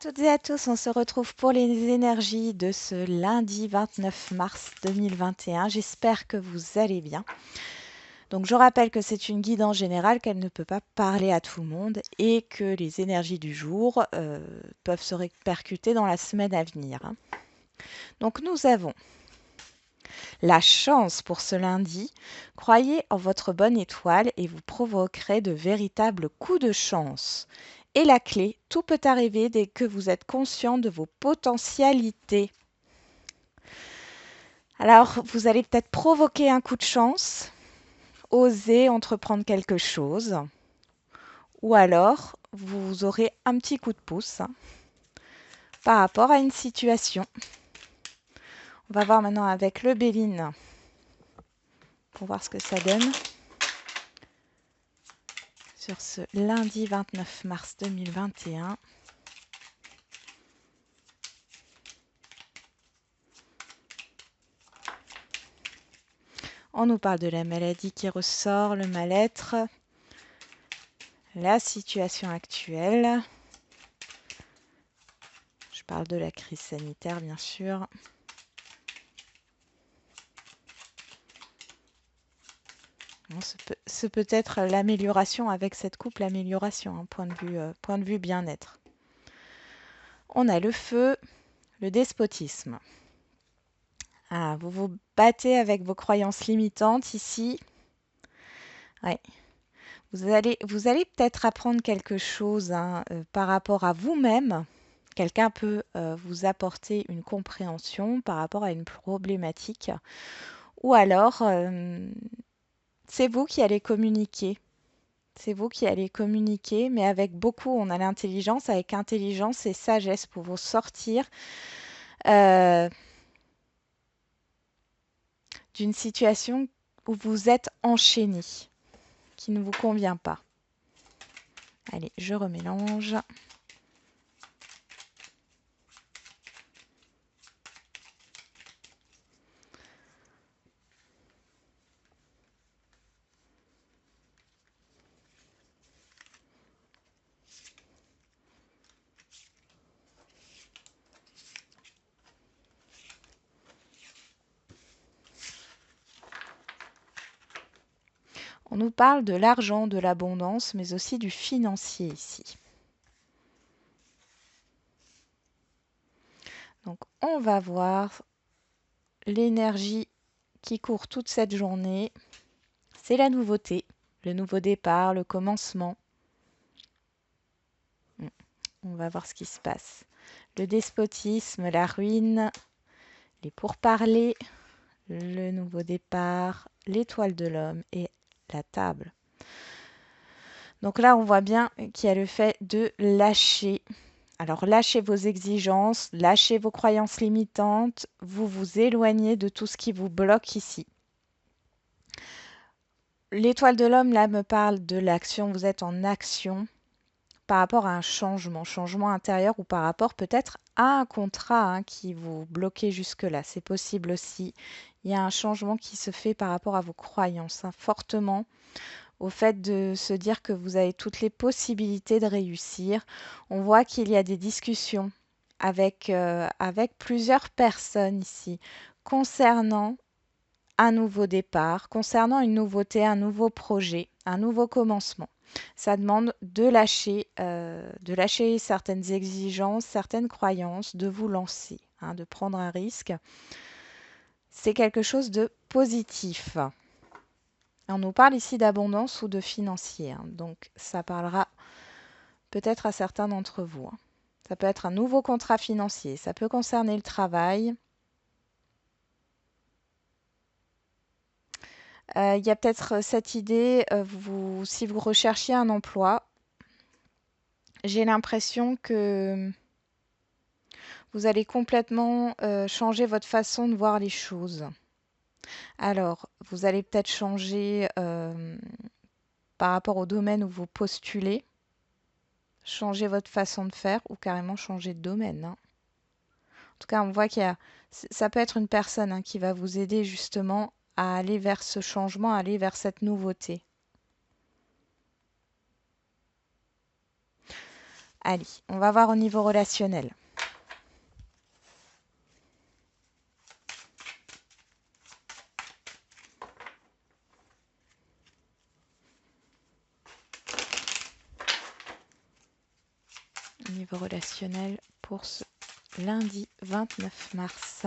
toutes et à tous, on se retrouve pour les énergies de ce lundi 29 mars 2021. J'espère que vous allez bien. Donc je rappelle que c'est une guide en général, qu'elle ne peut pas parler à tout le monde et que les énergies du jour peuvent se répercuter dans la semaine à venir. Donc nous avons la chance pour ce lundi. Croyez en votre bonne étoile et vous provoquerez de véritables coups de chance. Et la clé, tout peut arriver dès que vous êtes conscient de vos potentialités. Alors, vous allez peut-être provoquer un coup de chance, oser entreprendre quelque chose, ou alors vous aurez un petit coup de pouce par rapport à une situation. On va voir maintenant avec le Béline pour voir ce que ça donne. Sur ce lundi 29 mars 2021. On nous parle de la maladie qui ressort, le mal-être, la situation actuelle. Je parle de la crise sanitaire, bien sûr. Ce peut être l'amélioration avec cette coupe, l'amélioration, point de vue bien-être. On a le feu, le despotisme. Ah, vous vous battez avec vos croyances limitantes ici. Ouais. Vous allez peut-être apprendre quelque chose par rapport à vous-même. Quelqu'un peut vous apporter une compréhension par rapport à une problématique. Ou alors, c'est vous qui allez communiquer. C'est vous qui allez communiquer, mais avec beaucoup, on a l'intelligence, avec intelligence et sagesse pour vous sortir d'une situation où vous êtes enchaîné, qui ne vous convient pas. Allez, je remélange. On nous parle de l'argent, de l'abondance, mais aussi du financier ici. Donc, on va voir l'énergie qui court toute cette journée. C'est la nouveauté, le nouveau départ, le commencement. On va voir ce qui se passe. Le despotisme, la ruine, les pourparlers, le nouveau départ, l'étoile de l'homme et la table. Donc là, on voit bien qu'il y a le fait de lâcher. Alors lâchez vos exigences, lâchez vos croyances limitantes, vous vous éloignez de tout ce qui vous bloque ici. L'étoile de l'homme, là, me parle de l'action. Vous êtes en action par rapport à un changement intérieur ou par rapport peut-être à un contrat qui vous bloquait jusque-là. C'est possible aussi. Il y a un changement qui se fait par rapport à vos croyances, fortement au fait de se dire que vous avez toutes les possibilités de réussir. On voit qu'il y a des discussions avec plusieurs personnes ici concernant un nouveau départ, concernant une nouveauté, un nouveau projet, un nouveau commencement. Ça demande de lâcher certaines exigences, certaines croyances, de vous lancer, de prendre un risque. C'est quelque chose de positif. On nous parle ici d'abondance ou de financier, donc ça parlera peut-être à certains d'entre vous. Ça peut être un nouveau contrat financier, ça peut concerner le travail. Il y a peut-être cette idée, si vous recherchiez un emploi, j'ai l'impression que vous allez complètement changer votre façon de voir les choses. Alors, vous allez peut-être changer par rapport au domaine où vous postulez, changer votre façon de faire ou carrément changer de domaine. En tout cas, on voit ça peut être une personne qui va vous aider justement à aller vers ce changement, à aller vers cette nouveauté. Allez, on va voir au niveau relationnel. Au niveau relationnel pour ce lundi 29 mars.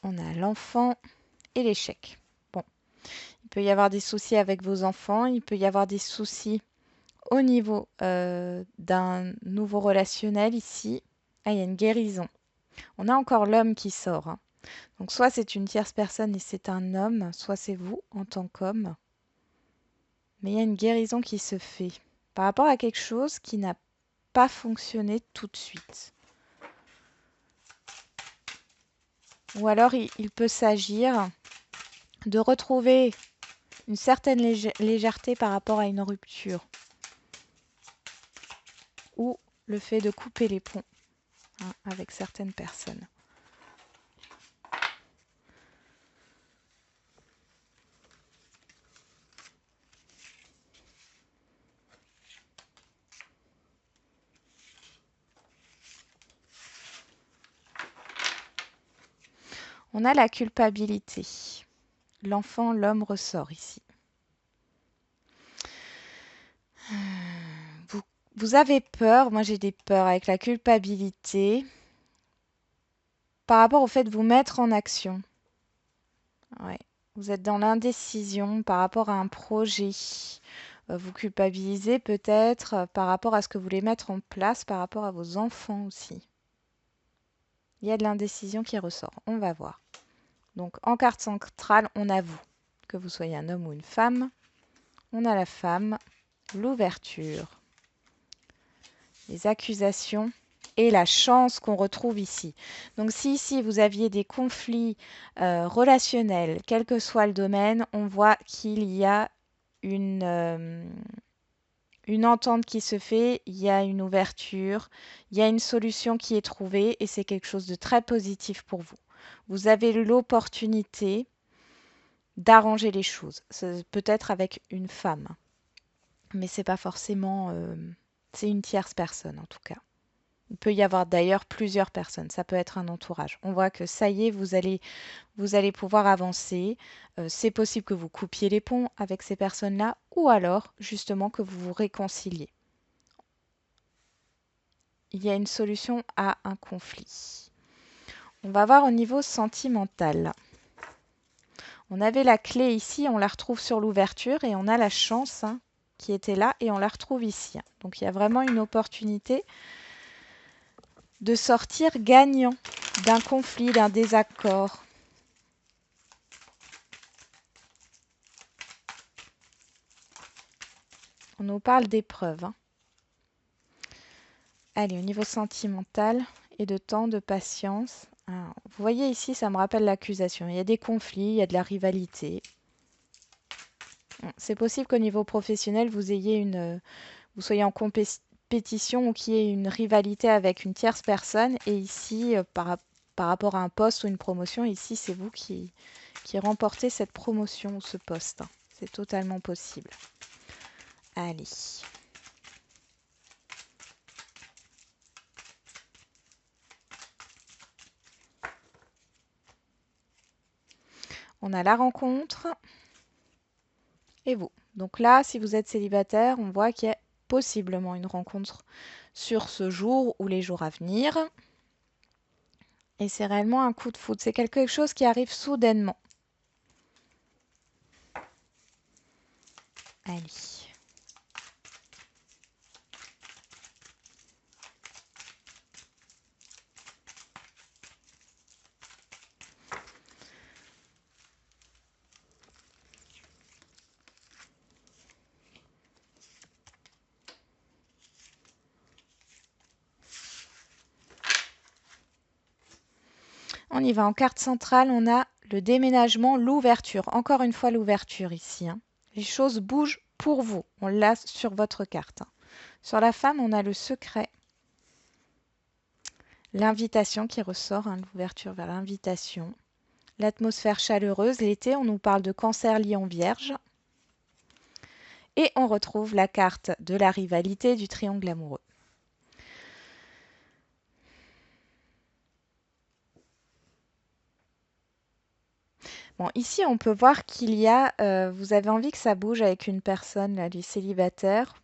On a l'enfant et l'échec. Bon, il peut y avoir des soucis avec vos enfants, il peut y avoir des soucis au niveau d'un nouveau relationnel ici. Ah, il y a une guérison. On a encore l'homme qui sort, hein. Donc soit c'est une tierce personne et c'est un homme, soit c'est vous en tant qu'homme. Mais il y a une guérison qui se fait par rapport à quelque chose qui n'a pas fonctionné tout de suite. Ou alors il peut s'agir de retrouver une certaine légèreté par rapport à une rupture. Ou le fait de couper les ponts, hein, avec certaines personnes. On a la culpabilité. L'enfant, l'homme ressort ici. Vous avez peur, moi j'ai des peurs avec la culpabilité par rapport au fait de vous mettre en action. Ouais. Vous êtes dans l'indécision par rapport à un projet. Vous culpabilisez peut-être par rapport à ce que vous voulez mettre en place, par rapport à vos enfants aussi. Il y a de l'indécision qui ressort. On va voir. Donc en carte centrale, on a vous, que vous soyez un homme ou une femme. On a la femme, l'ouverture, les accusations et la chance qu'on retrouve ici. Donc si ici vous aviez des conflits relationnels, quel que soit le domaine, on voit qu'il y a une entente qui se fait, il y a une ouverture, il y a une solution qui est trouvée et c'est quelque chose de très positif pour vous. Vous avez l'opportunité d'arranger les choses, peut-être avec une femme, mais c'est pas forcément, c'est une tierce personne en tout cas. Il peut y avoir d'ailleurs plusieurs personnes, ça peut être un entourage. On voit que ça y est, vous allez pouvoir avancer. C'est possible que vous coupiez les ponts avec ces personnes-là ou alors justement que vous vous réconciliez. Il y a une solution à un conflit. On va voir au niveau sentimental. On avait la clé ici, on la retrouve sur l'ouverture et on a la chance, hein, qui était là et on la retrouve ici. Donc il y a vraiment une opportunité de sortir gagnant d'un conflit, d'un désaccord. On nous parle d'épreuves, hein. Allez, au niveau sentimental et de temps, de patience. Alors, vous voyez ici, ça me rappelle l'accusation. Il y a des conflits, il y a de la rivalité. C'est possible qu'au niveau professionnel, vous soyez en compétition ou qu'il y ait une rivalité avec une tierce personne. Et ici, par rapport à un poste ou une promotion, ici, c'est vous qui remportez cette promotion ou ce poste. C'est totalement possible. Allez. On a la rencontre et vous. Donc là, si vous êtes célibataire, on voit qu'il y a possiblement une rencontre sur ce jour ou les jours à venir. Et c'est réellement un coup de foudre. C'est quelque chose qui arrive soudainement. Allez. On y va en carte centrale, on a le déménagement, l'ouverture. Encore une fois l'ouverture ici, hein. Les choses bougent pour vous. On l'a sur votre carte. Sur la femme, on a le secret. L'invitation qui ressort, l'ouverture vers l'invitation. L'atmosphère chaleureuse. L'été, on nous parle de Cancer, Lion, Vierge. Et on retrouve la carte de la rivalité du triangle amoureux. Bon, ici, on peut voir qu'il y a, vous avez envie que ça bouge avec une personne, là, les célibataires,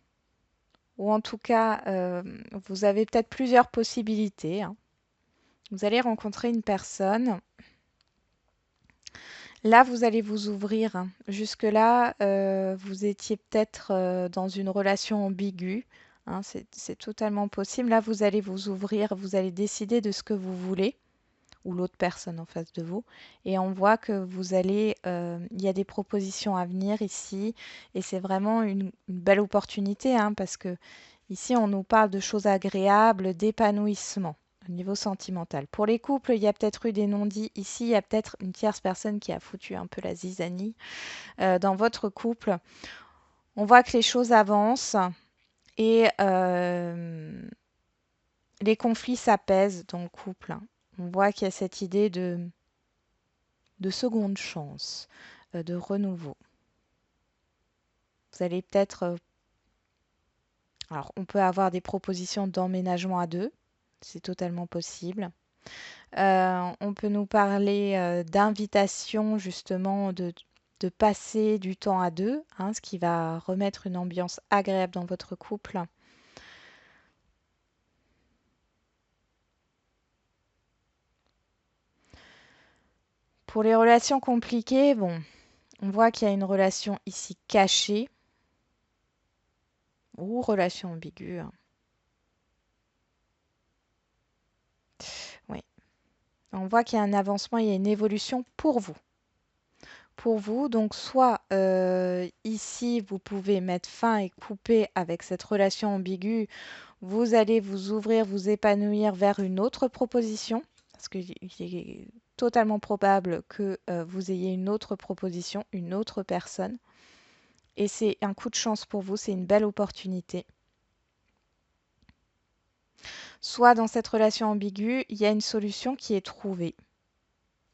ou en tout cas, vous avez peut-être plusieurs possibilités. Vous allez rencontrer une personne. Là, vous allez vous ouvrir. Jusque-là, vous étiez peut-être dans une relation ambiguë. C'est totalement possible. Là, vous allez vous ouvrir, vous allez décider de ce que vous voulez, ou l'autre personne en face de vous. Et on voit que vous allez, il y a des propositions à venir ici, et c'est vraiment une belle opportunité, parce que ici, on nous parle de choses agréables, d'épanouissement au niveau sentimental. Pour les couples, il y a peut-être eu des non-dits. Ici, il y a peut-être une tierce personne qui a foutu un peu la zizanie dans votre couple. On voit que les choses avancent et les conflits s'apaisent dans le couple. On voit qu'il y a cette idée de seconde chance, de renouveau. Vous allez peut-être... alors, on peut avoir des propositions d'emménagement à deux. C'est totalement possible. On peut nous parler d'invitation, justement, de passer du temps à deux, ce qui va remettre une ambiance agréable dans votre couple. Pour les relations compliquées, bon, on voit qu'il y a une relation ici cachée ou relation ambiguë. Oui. On voit qu'il y a un avancement, il y a une évolution pour vous. Pour vous, donc soit ici, vous pouvez mettre fin et couper avec cette relation ambiguë, vous allez vous ouvrir, vous épanouir vers une autre proposition, parce qu'il est totalement probable que vous ayez une autre proposition, une autre personne. Et c'est un coup de chance pour vous, c'est une belle opportunité. Soit dans cette relation ambiguë, il y a une solution qui est trouvée.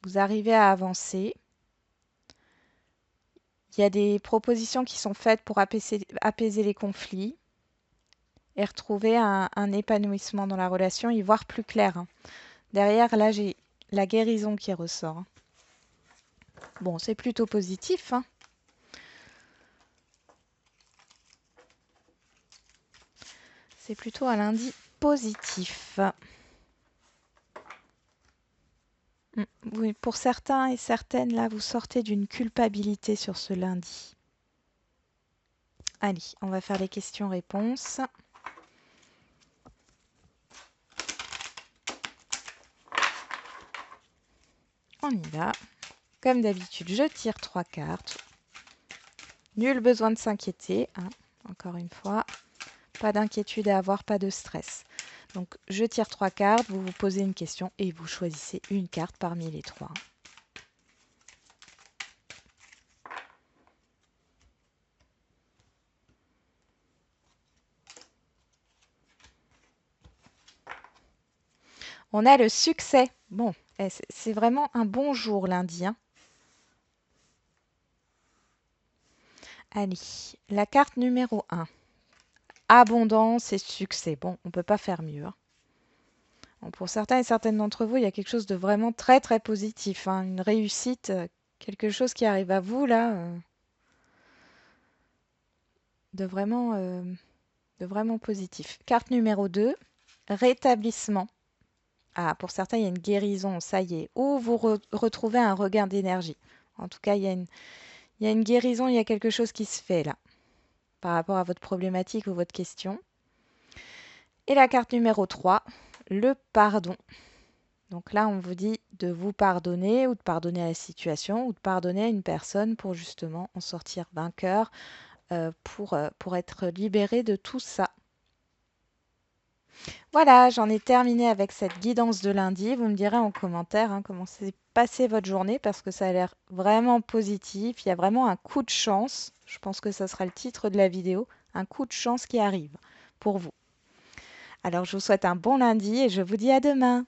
Vous arrivez à avancer. Il y a des propositions qui sont faites pour apaiser les conflits et retrouver un épanouissement dans la relation, y voir plus clair. Derrière, là, j'ai la guérison qui ressort. Bon, c'est plutôt positif. C'est plutôt un lundi positif. Oui, pour certains et certaines, là, vous sortez d'une culpabilité sur ce lundi. Allez, on va faire les questions-réponses. On y va. Comme d'habitude, je tire 3 cartes. Nul besoin de s'inquiéter, encore une fois. Pas d'inquiétude à avoir, pas de stress. Donc, je tire 3 cartes, vous vous posez une question et vous choisissez une carte parmi les 3. On a le succès. Bon, c'est vraiment un bon jour lundi. Allez, la carte numéro 1. Abondance et succès. Bon, on ne peut pas faire mieux. Bon, pour certains et certaines d'entre vous, il y a quelque chose de vraiment très très positif. Une réussite, quelque chose qui arrive à vous là, de vraiment positif. Carte numéro 2, rétablissement. Ah, pour certains, il y a une guérison, ça y est. Ou vous retrouvez un regain d'énergie. En tout cas, il y a une guérison, il y a quelque chose qui se fait là, par rapport à votre problématique ou votre question. Et la carte numéro 3, le pardon. Donc là, on vous dit de vous pardonner ou de pardonner à la situation ou de pardonner à une personne pour justement en sortir vainqueur, pour être libéré de tout ça. Voilà, j'en ai terminé avec cette guidance de lundi. Vous me direz en commentaire comment s'est passer votre journée parce que ça a l'air vraiment positif. Il y a vraiment un coup de chance. Je pense que ça sera le titre de la vidéo. Un coup de chance qui arrive pour vous. Alors je vous souhaite un bon lundi et je vous dis à demain.